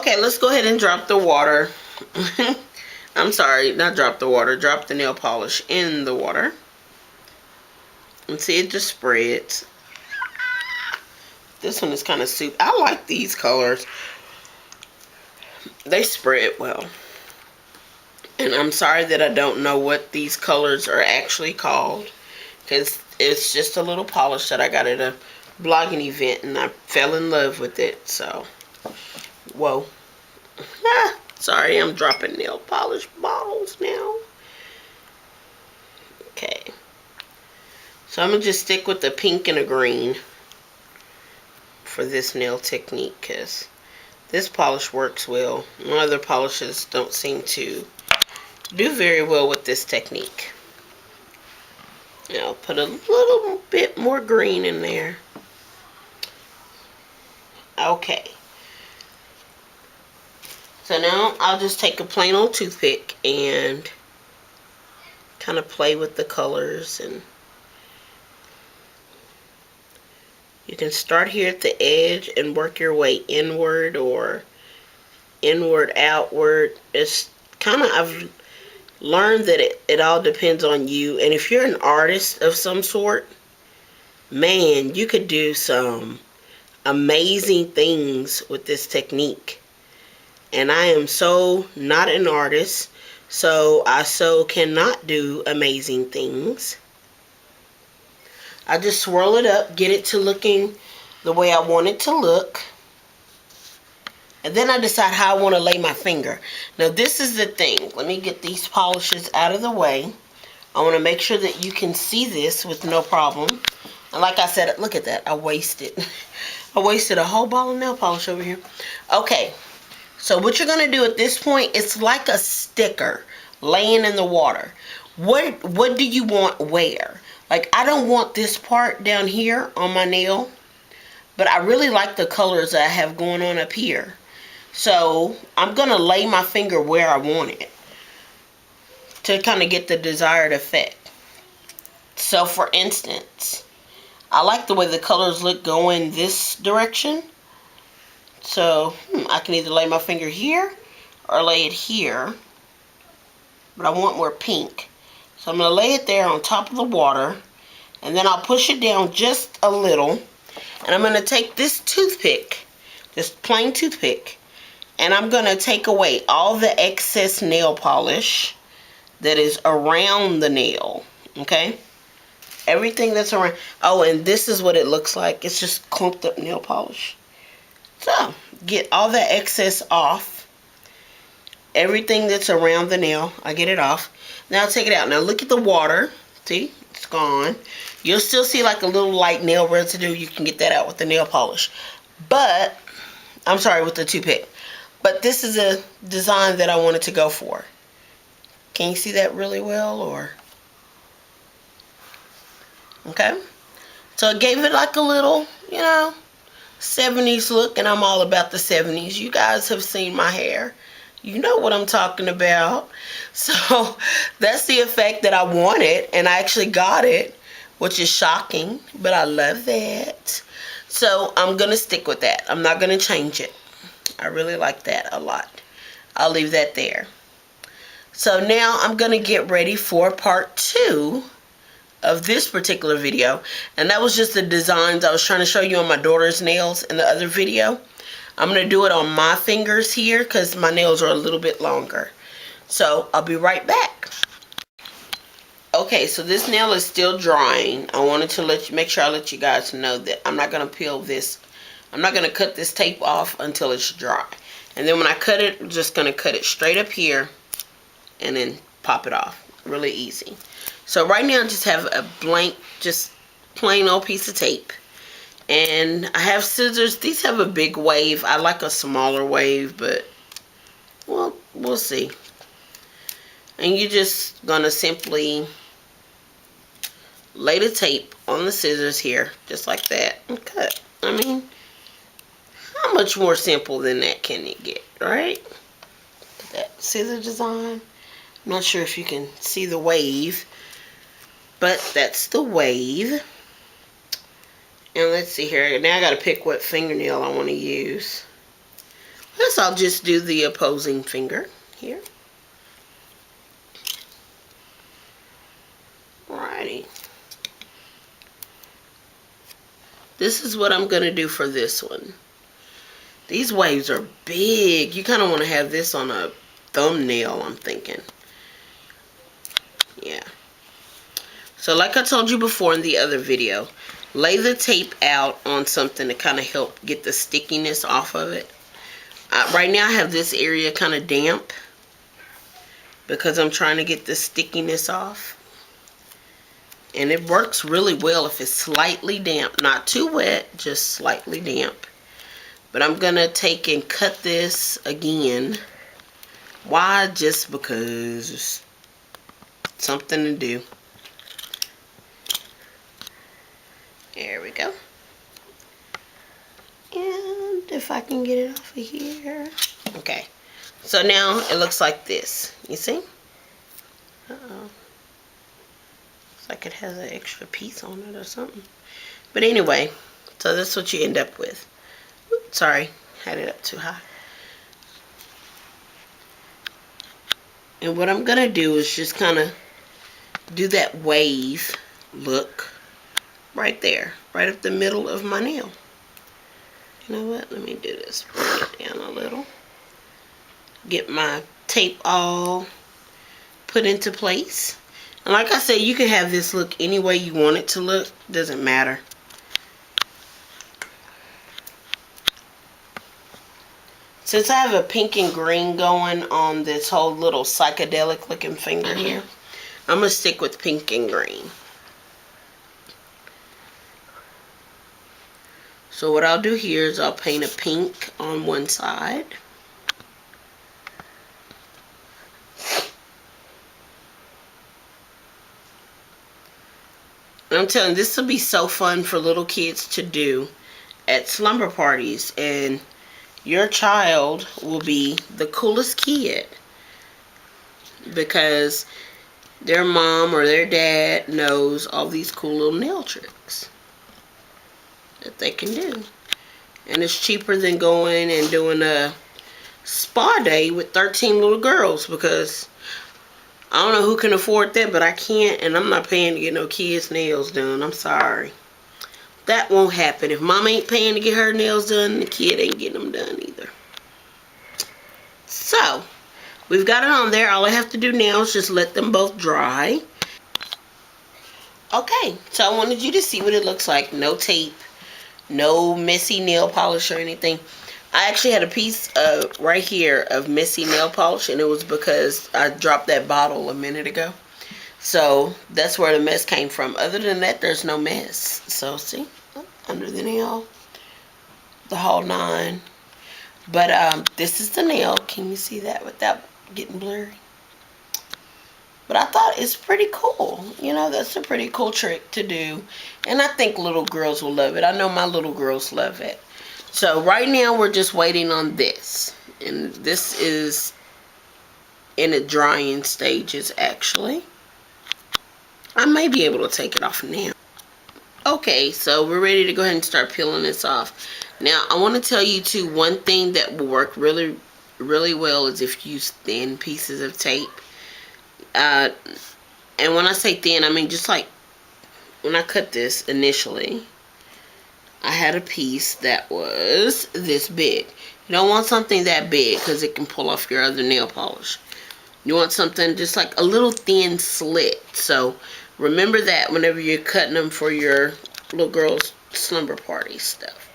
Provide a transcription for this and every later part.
Okay, let's go ahead and drop the water. I'm sorry, not drop the water. Drop the nail polish in the water. And see, it just spreads. This one is kind of soup. I like these colors. They spread well. And I'm sorry that I don't know what these colors are actually called. Because it's just a little polish that I got at a blogging event. And I fell in love with it. So, whoa. Sorry, I'm dropping nail polish bottles now. Okay. So I'm going to just stick with the pink and the green for this nail technique, because this polish works well. Other polishes don't seem to do very well with this technique. I'll put a little bit more green in there. Okay. So now I'll just take a plain old toothpick and kind of play with the colors, and you can start here at the edge and work your way inward or inward, outward. It's kind of, I've learned that it all depends on you. And if you're an artist of some sort, man, you could do some amazing things with this technique. And I am so not an artist, so I cannot do amazing things. I just swirl it up, get it to looking the way I want it to look. And then I decide how I want to lay my finger. Now this is the thing. Let me get these polishes out of the way. I want to make sure that you can see this with no problem. And like I said, look at that. I wasted a whole ball of nail polish over here. Okay. So what you're going to do at this point, it's like a sticker laying in the water. What do you want where? Like, I don't want this part down here on my nail, but I really like the colors that I have going on up here. So I'm going to lay my finger where I want it to kind of get the desired effect. So for instance, I like the way the colors look going this direction. So I can either lay my finger here or lay it here, but I want more pink. So I'm going to lay it there on top of the water, and then I'll push it down just a little, and I'm going to take this toothpick, this plain toothpick, and I'm going to take away all the excess nail polish that is around the nail, okay? Everything that's around. Oh, and this is what it looks like. It's just clumped up nail polish. So, get all the excess off. Everything that's around the nail, I get it off. Now I'll take it out. Now look at the water. See? It's gone. You'll still see like a little light nail residue. You can get that out with the nail polish. But, I'm sorry, with the toothpick. But this is a design that I wanted to go for. Can you see that really well? Or okay? So it gave it like a little, 70s look, and I'm all about the 70s. You guys have seen my hair. You know what I'm talking about. So that's the effect that I wanted, and I actually got it, which is shocking, but I love that. So I'm going to stick with that. I'm not going to change it. I really like that a lot. I'll leave that there. So now I'm going to get ready for part 2 of this particular video, and that was just the designs I was trying to show you on my daughter's nails in the other video. I'm going to do it on my fingers here because my nails are a little bit longer. So I'll be right back. Okay, so this nail is still drying. I wanted to make sure I let you guys know that I'm not going to peel this. I'm not going to cut this tape off until it's dry. And then when I cut it, I'm just going to cut it straight up here and then pop it off. Really easy. So right now I just have a blank, just plain old piece of tape. And I have scissors. These have a big wave. I like a smaller wave, but well, we'll see. And you're just going to simply lay the tape on the scissors here, just like that, and cut. I mean, how much more simple than that can it get, right? That scissor design. I'm not sure if you can see the wave, but that's the wave. And let's see here. Now I got to pick what fingernail I want to use. guess I'll just do the opposing finger here. Alrighty. This is what I'm going to do for this one. These waves are big. You kind of want to have this on a thumbnail, I'm thinking. Yeah. So like I told you before in the other video, lay the tape out on something to kind of help get the stickiness off of it. Right now I have this area kind of damp because I'm trying to get the stickiness off. And it works really well if it's slightly damp. Not too wet, just slightly damp. But I'm going to take and cut this again. Why? Just because it's something to do. There we go. And if I can get it off of here. Okay. So now it looks like this. You see? Uh-oh. Looks like it has an extra piece on it or something. But anyway, so that's what you end up with. Oops, sorry, had it up too high. And what I'm going to do is just kind of do that wave look right there, right up the middle of my nail. You know what? Let me do this. Bring it down a little. Get my tape all put into place. And like I said, you can have this look any way you want it to look. Doesn't matter. Since I have a pink and green going on this whole little psychedelic looking finger here, I'm going to stick with pink and green. So what I'll do here is I'll paint a pink on one side. And I'm telling you, this will be so fun for little kids to do at slumber parties. And your child will be the coolest kid because their mom or their dad knows all these cool little nail tricks that they can do. And it's cheaper than going and doing a spa day with 13 little girls, because I don't know who can afford that, but I can't, and I'm not paying to get no kids' nails done. I'm sorry. That won't happen. If mom ain't paying to get her nails done, the kid ain't getting them done either. So, we've got it on there. All I have to do now is just let them both dry. Okay, so I wanted you to see what it looks like. No tape, no messy nail polish or anything. I actually had a piece right here of messy nail polish, and it was because I dropped that bottle a minute ago. So, that's where the mess came from. Other than that, there's no mess. So, see? Under the nail, the whole nine. But this is the nail. Can you see that without getting blurry? But I thought it's pretty cool. You know, that's a pretty cool trick to do. And I think little girls will love it. I know my little girls love it. So right now we're just waiting on this. And this is in the drying stages actually. I may be able to take it off now. Okay, so we're ready to go ahead and start peeling this off. Now, I want to tell you too, one thing that will work really, really well is if you use thin pieces of tape. And when I say thin, I mean just like when I cut this initially, I had a piece that was this big. You don't want something that big because it can pull off your other nail polish. You want something just like a little thin slit. So remember that whenever you're cutting them for your little girl's slumber party stuff.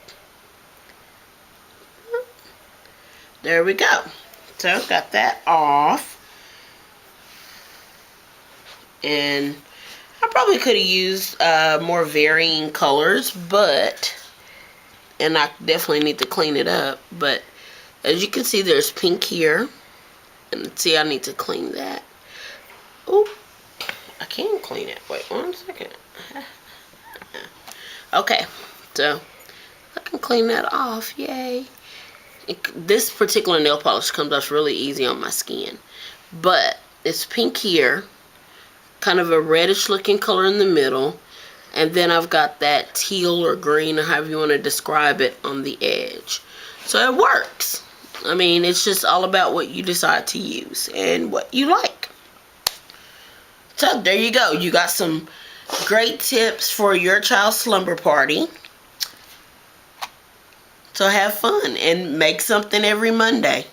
There we go. So got that off. And I probably could have used more varying colors, but, and I definitely need to clean it up, but as you can see, there's pink here, and see, I need to clean that. Oh, I can clean it. Wait 1 second. Okay, so I can clean that off. Yay. This particular nail polish comes off really easy on my skin, but it's pink here, kind of a reddish looking color in the middle, and then I've got that teal or green or however you want to describe it on the edge. So it works. I mean, it's just all about what you decide to use and what you like. So there you go. You got some great tips for your child's slumber party. So have fun and make something every Monday.